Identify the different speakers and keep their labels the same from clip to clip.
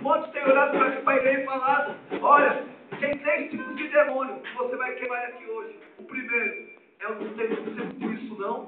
Speaker 1: Muitos têm orado para a igreja e falado: olha, tem 3 tipos de demônio que você vai queimar aqui hoje. O primeiro é o do tempo isso não.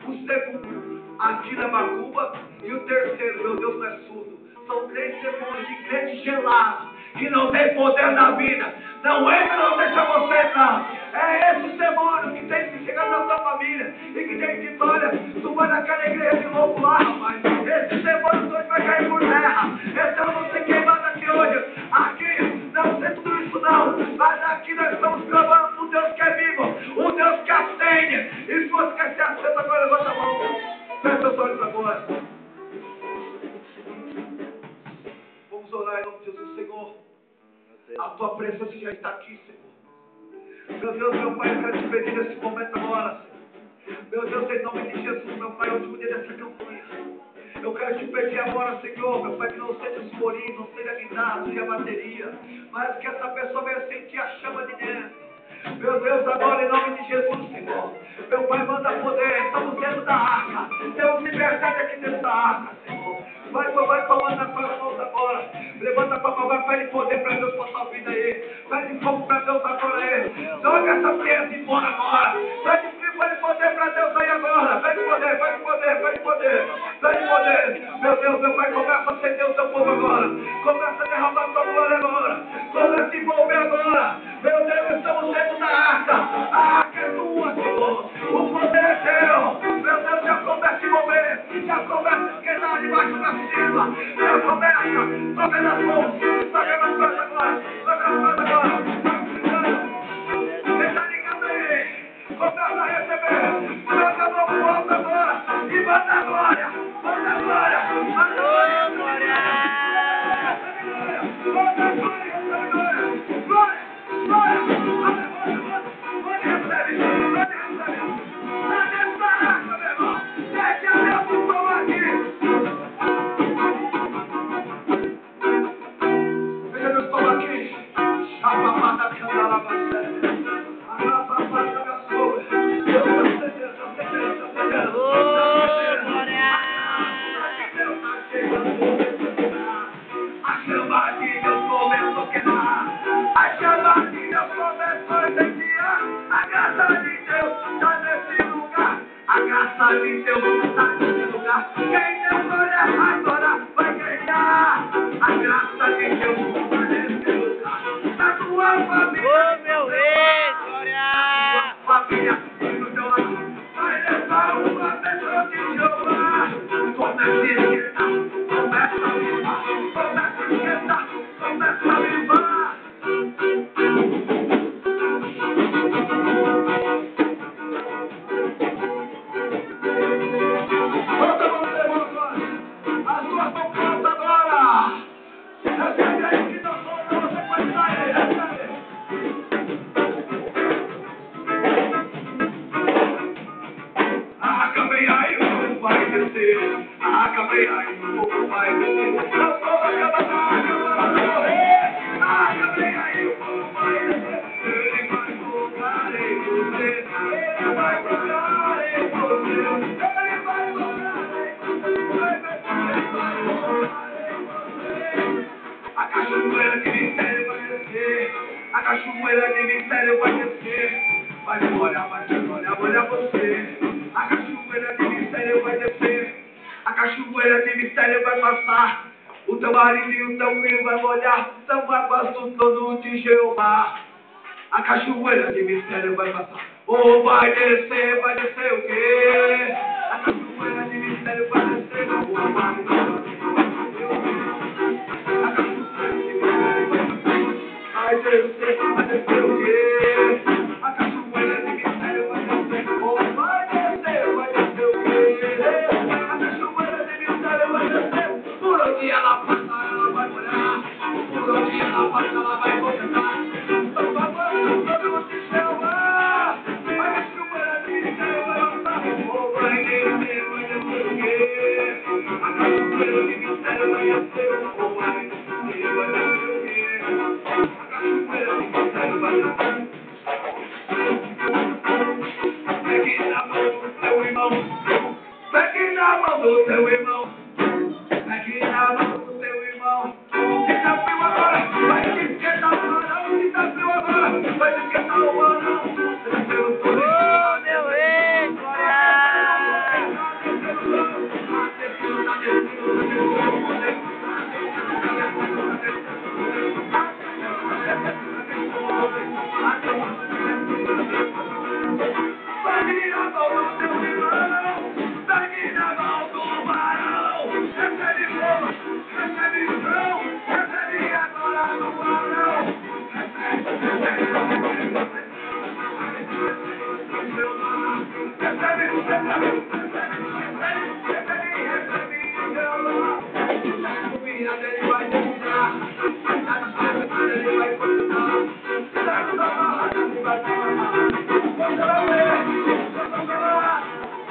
Speaker 1: O segundo, aqui na macumba. E o terceiro, meu Deus, não é surdo. São 3 demônios de crente gelado, que não tem poder na vida. Não entra, não deixa você entrar. É esse demônio que tem que chegar na sua família e que tem que dizer: olha, tu vai naquela igreja de louco lá, rapaz. Esse demônio hoje vai cair por terra. Então eu vou ser queimado aqui hoje. Aqui não tem tudo isso não. Mas aqui nós estamos clamando por um Deus que é vivo, um Deus que acende. E se você quer ser aceso agora, levanta a mão. Fecha os olhos agora. Vamos orar em nome de Jesus, Senhor. A tua presença já está aqui, Senhor. Meu Deus, meu Pai, eu quero te pedir nesse momento agora, Senhor. Meu Deus, em nome de Jesus, meu Pai, é o último dia dessa campanha. Eu quero te pedir agora, Senhor, meu Pai, que não seja os corinhos, não seja a guitarra, não seja a bateria, mas que essa pessoa venha sentir a chama de dentro. Meu Deus, agora em nome de Jesus, Senhor. Meu Pai, manda poder. Estamos dentro da arca. Temos liberdade aqui dentro da arca, Senhor. Vai tomando as suas mãos agora. Levanta para agora, pede poder para Deus para sua vida aí. Pede fogo para Deus agora aí. Joga essa criança embora agora. Pede poder para Deus aí agora. Pede poder, pede poder, pede poder. Pede poder. Meu Deus, meu Pai, começa a acender o teu povo agora. Começa a derramar a tua glória agora. Começa a envolver agora. Meu Deus, estamos dentro da arca. A arca é tua, Senhor. O poder é teu. Meu Deus, já começa a envolver. Já começa a esquentar de baixo para cima. Já começa. Toca nas mãos. Toca nas mãos agora. Toca nas mãos agora. Deixa ligado aí. Começa a receber. Toca a mão pro alto agora. E manda a glória. Manda a glória. Manda a glória. Glória. Manda a glória. Glória. O teu marido e o teu filho vai molhar, são águas do trono de Jeová. A cachoeira de mistério vai passar. Oh, vai descer o quê? A cachoeira de mistério vai descer, oh, vai descer o quê? A cachoeira de mistério vai descer, oh, vai descer o quê? A cachoeira de mistério vai descer. Por onde ela passa, ela vai molhar. Por onde ela passa, ela vai consertar. Estão babando todo de Jeová. A cachoeira de mistério vai passar. Oh, vai descer o quê? A cachoeira de mistério vai descer. Oh, vai descer o quê? A cachoeira de mistério vai descer. Pegue na mão do teu irmão. Pegue na mão do teu irmão. Pegue na mão do teu irmão. ele vai terminar. Tá descansado, ele vai continuar. Tá tudo amarrado, ele vai terminar. Você vai ver, você vai lá.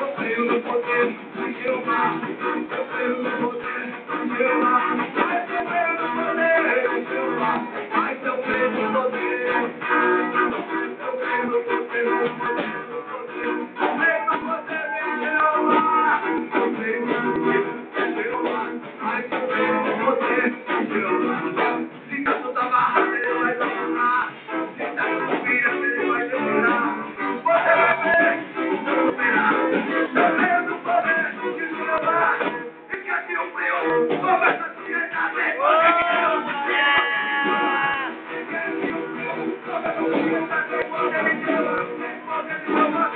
Speaker 1: Eu creio no poder de Jeová. Eu creio no poder de Jeová. Mas eu creio no poder de Jeová. Mas eu creio no poder. Eu creio no poder, no poder, no poder. Eu creio no poder de Jeová. Eu creio no poder de Jeová. Mas eu creio no poder de Jeová. Se tá tudo amarrado, ele vai dominar. Se tá tudo virando, ele vai terminar. Você vai ver, você verá. Eu creio no poder de Jeová. E que assim o frio começa a se reinar. Tem poder de Deus. Que assim o frio começa a se reinar. Tem poder de Deus. Tem poder de Jeová.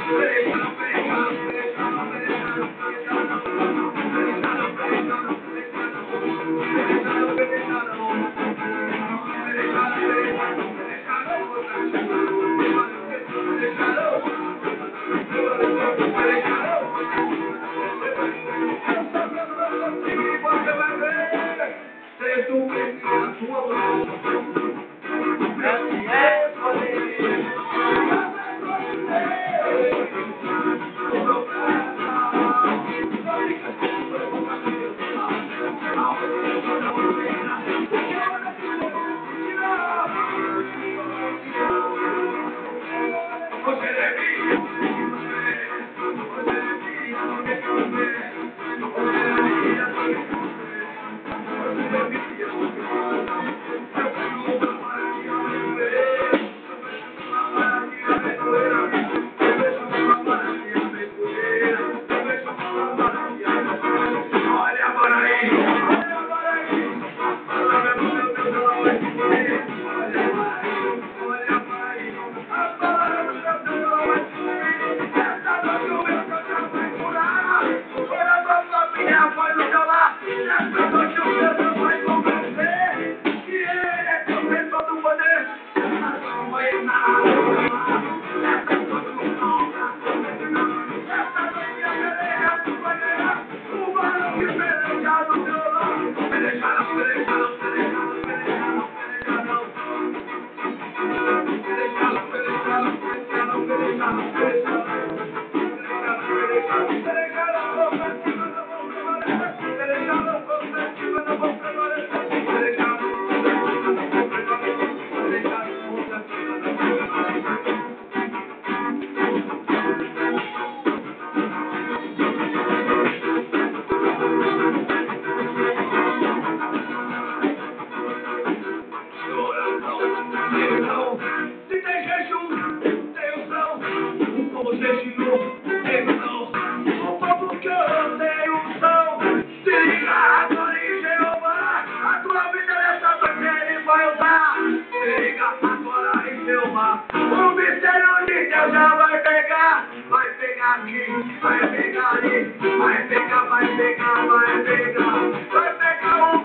Speaker 1: Se tem jejum, tem unção. O povo jejuou, tem unção. O povo que eu tenho unção. Se liga agora em Jeová. A tua vida nessa noite ele vai usar. Se liga agora em Jeová. O mistério de Deus já vai pegar. Vai pegar aqui, vai pegar ali. Vai pegar, vai pegar, vai pegar. Vai pegar o